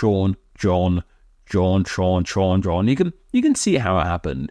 Sean, John, John, Sean, Sean, John. You can see how it happened.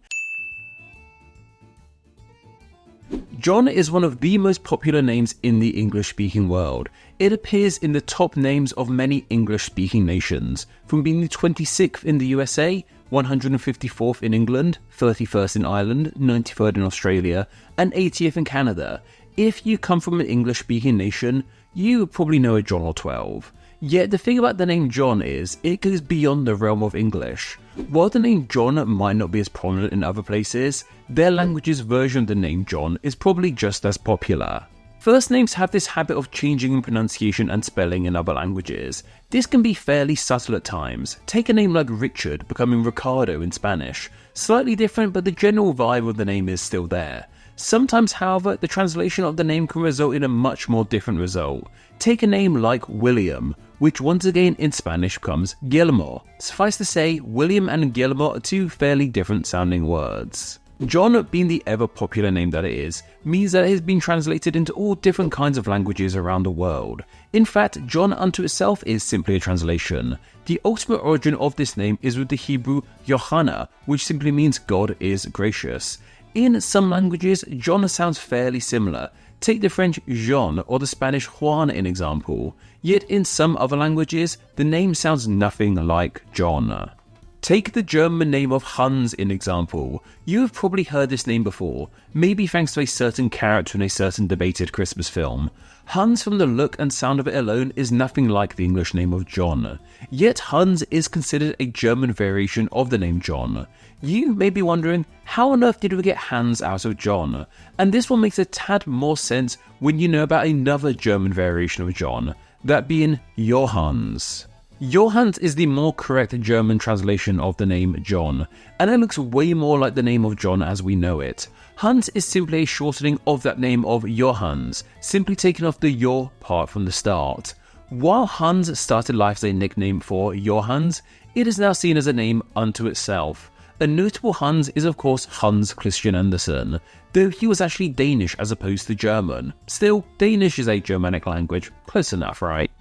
John is one of the most popular names in the English-speaking world. It appears in the top names of many English-speaking nations, from being the 26th in the USA, 154th in England, 31st in Ireland, 93rd in Australia, and 80th in Canada. If you come from an English-speaking nation, you probably know a John or 12. Yet the thing about the name John is, it goes beyond the realm of English. While the name John might not be as prominent in other places, their language's version of the name John is probably just as popular. First names have this habit of changing in pronunciation and spelling in other languages. This can be fairly subtle at times. Take a name like Richard becoming Ricardo in Spanish. Slightly different, but the general vibe of the name is still there. Sometimes, however, the translation of the name can result in a much more different result. Take a name like William, which once again in Spanish becomes Guillermo. Suffice to say, William and Guillermo are two fairly different sounding words. John, being the ever popular name that it is, means that it has been translated into all different kinds of languages around the world. In fact, John unto itself is simply a translation. The ultimate origin of this name is with the Hebrew Yohana, which simply means God is gracious. In some languages, John sounds fairly similar. Take the French Jean or the Spanish Juan in example. Yet in some other languages, the name sounds nothing like John. Take the German name of Hans in example. You have probably heard this name before, maybe thanks to a certain character in a certain debated Christmas film. Hans, from the look and sound of it alone, is nothing like the English name of John. Yet Hans is considered a German variation of the name John. You may be wondering, how on earth did we get Hans out of John? And this one makes a tad more sense when you know about another German variation of John, that being Johannes. Johannes is the more correct German translation of the name John, and it looks way more like the name of John as we know it. Hans is simply a shortening of that name of Johannes, simply taking off the "your" part from the start. While Hans started life as a nickname for Johannes, it is now seen as a name unto itself. A notable Hans is of course Hans Christian Andersen, though he was actually Danish as opposed to German. Still, Danish is a Germanic language, close enough, right?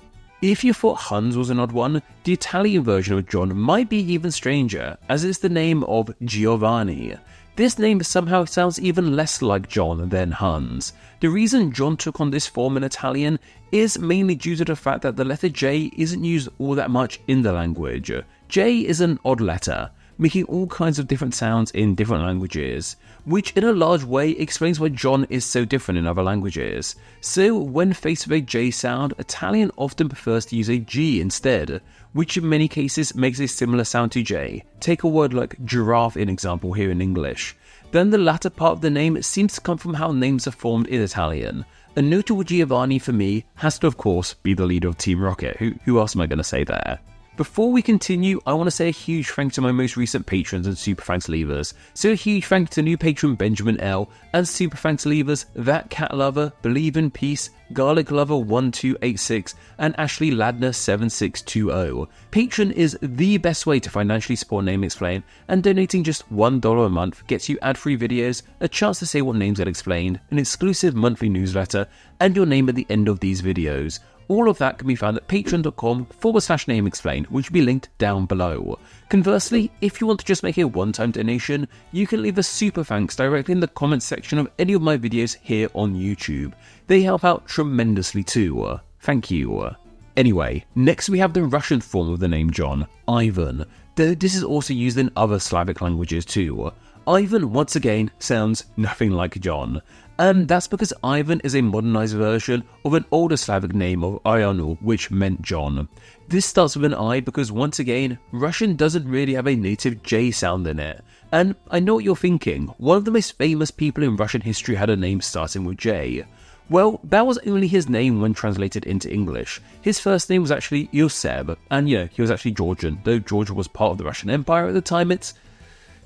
If you thought Hans was an odd one, the Italian version of John might be even stranger, as it's the name of Giovanni. This name somehow sounds even less like John than Hans. The reason John took on this form in Italian is mainly due to the fact that the letter J isn't used all that much in the language. J is an odd letter, making all kinds of different sounds in different languages, which in a large way explains why John is so different in other languages. So when faced with a J sound, Italian often prefers to use a G instead, which in many cases makes a similar sound to J. Take a word like giraffe in example here in English. Then the latter part of the name seems to come from how names are formed in Italian. A notable Giovanni for me has to of course be the leader of Team Rocket. Who else am I going to say there? Before we continue, I want to say a huge thank you to my most recent patrons and super thanks leavers. So a huge thank you to new patron Benjamin L, and super thanks leavers That Cat Lover, Believe in Peace, Garlic Lover 1286, and Ashley Ladner 7620. Patron is the best way to financially support Name Explained, and donating just $1 a month gets you ad-free videos, a chance to say what names get explained, an exclusive monthly newsletter, and your name at the end of these videos. All of that can be found at patreon.com/Name Explained, which will be linked down below. Conversely, if you want to just make a one-time donation, you can leave a super thanks directly in the comments section of any of my videos here on YouTube. They help out tremendously too. Thank you. Anyway, next we have the Russian form of the name John, Ivan, though this is also used in other Slavic languages too. Ivan, once again, sounds nothing like John. And that's because Ivan is a modernized version of an older Slavic name of Ianu, which meant John. This starts with an I because, once again, Russian doesn't really have a native J sound in it. And I know what you're thinking, one of the most famous people in Russian history had a name starting with J. Well, that was only his name when translated into English. His first name was actually Yoseb, and yeah, he was actually Georgian, though Georgia was part of the Russian Empire at the time. It's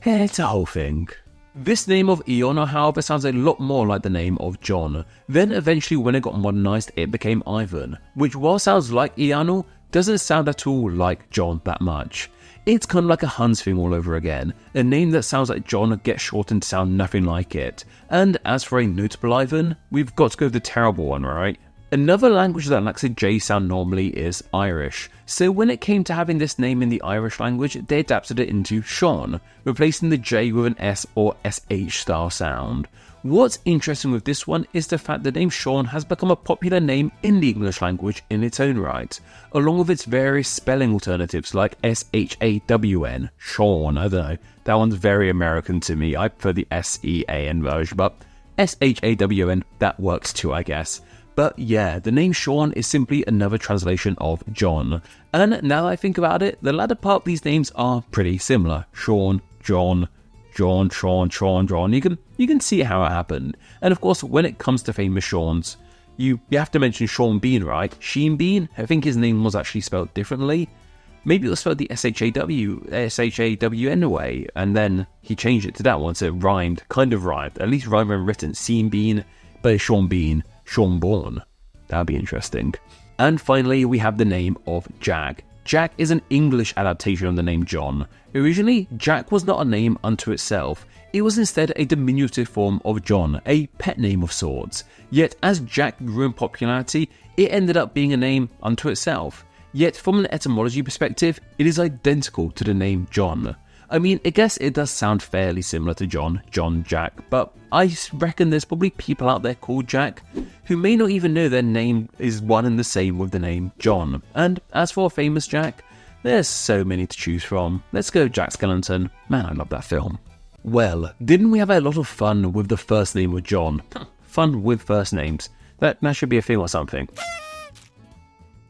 a whole thing. This name of Iona, however, sounds a lot more like the name of John. Then eventually when it got modernized, it became Ivan, which while sounds like Ianu, doesn't sound at all like John that much. It's kind of like a Hans thing all over again. A name that sounds like John gets shortened to sound nothing like it. And as for a notable Ivan, we've got to go with the terrible one, right? Another language that lacks a J sound normally is Irish, so when it came to having this name in the Irish language, they adapted it into Sean, replacing the J with an S or SH style sound. What's interesting with this one is the fact the name Sean has become a popular name in the English language in its own right, along with its various spelling alternatives like SHAWN, Sean, I don't know, that one's very American to me, I prefer the SEAN version, but SHAWN, that works too I guess. But yeah, the name Sean is simply another translation of John. And now that I think about it, the latter part of these names are pretty similar. Sean, John, John, Sean, Sean, John. You can see how it happened. And of course, when it comes to famous Seans, you have to mention Sean Bean, right? Sheen Bean? I think his name was actually spelled differently. Maybe it was spelled the SHAWN way, and then he changed it to that one, so it rhymed, kind of rhymed, at least rhymed when written. Sean Bean, but it's Sean Bean. Sean Bourne. That'd be interesting. And finally, we have the name of Jack. Jack is an English adaptation of the name John. Originally, Jack was not a name unto itself. It was instead a diminutive form of John, a pet name of sorts. Yet, as Jack grew in popularity, it ended up being a name unto itself. Yet, from an etymology perspective, it is identical to the name John. I mean, I guess it does sound fairly similar to John, Jack, but I reckon there's probably people out there called Jack who may not even know their name is one and the same with the name John. And as for a famous Jack, there's so many to choose from. Let's go Jack Skellington. Man, I love that film. Well, didn't we have a lot of fun with the first name of John? Fun with first names. That should be a thing or something.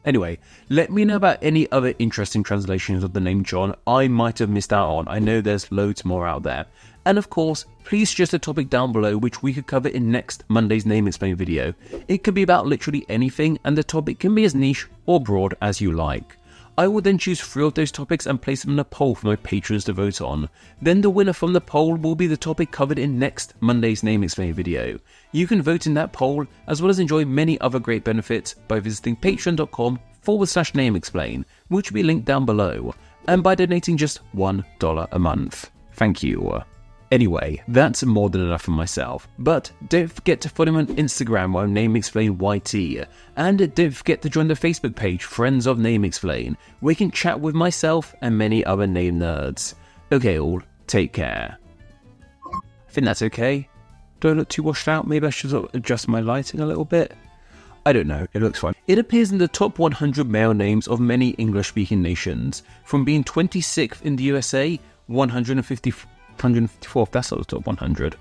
Anyway, let me know about any other interesting translations of the name John I might have missed out on. I know there's loads more out there. And of course, please suggest a topic down below which we could cover in next Monday's Name Explain video. It could be about literally anything, and the topic can be as niche or broad as you like. I will then choose 3 of those topics and place them in a poll for my patrons to vote on. Then the winner from the poll will be the topic covered in next Monday's Name Explain video. You can vote in that poll, as well as enjoy many other great benefits by visiting patreon.com/nameexplain, which will be linked down below, and by donating just $1 a month. Thank you. Anyway, that's more than enough for myself, but don't forget to follow me on Instagram where I'm NameExplainYT, and don't forget to join the Facebook page Friends of Name Explain, where you can chat with myself and many other name nerds. Okay all, take care. I think that's okay. Do I look too washed out? Maybe I should sort of adjust my lighting a little bit? I don't know, it looks fine. It appears in the top 100 male names of many English-speaking nations, from being 26th in the USA, 154th, that's not the top 100.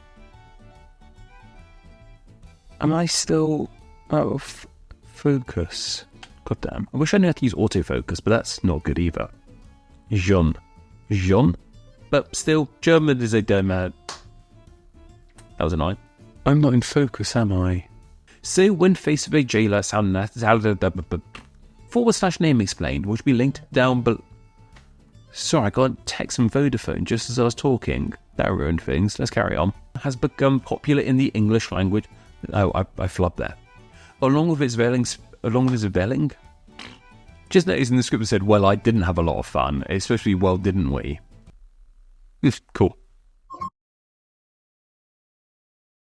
Am I still out of focus? God damn. I wish I knew how to use autofocus, but that's not good either. Jean. But still, German is a domain. That was annoying. I'm not in focus, am I? So when faced with a jailer sound /name explained, which will be linked down below. Sorry, I got a text from Vodafone just as I was talking. That ruined things. Let's carry on. Has become popular in the English language. Oh, I flubbed there. Along with its velling. Just noticed in the script it said, well, I didn't have a lot of fun. It's supposed to be, well, didn't we? It's cool.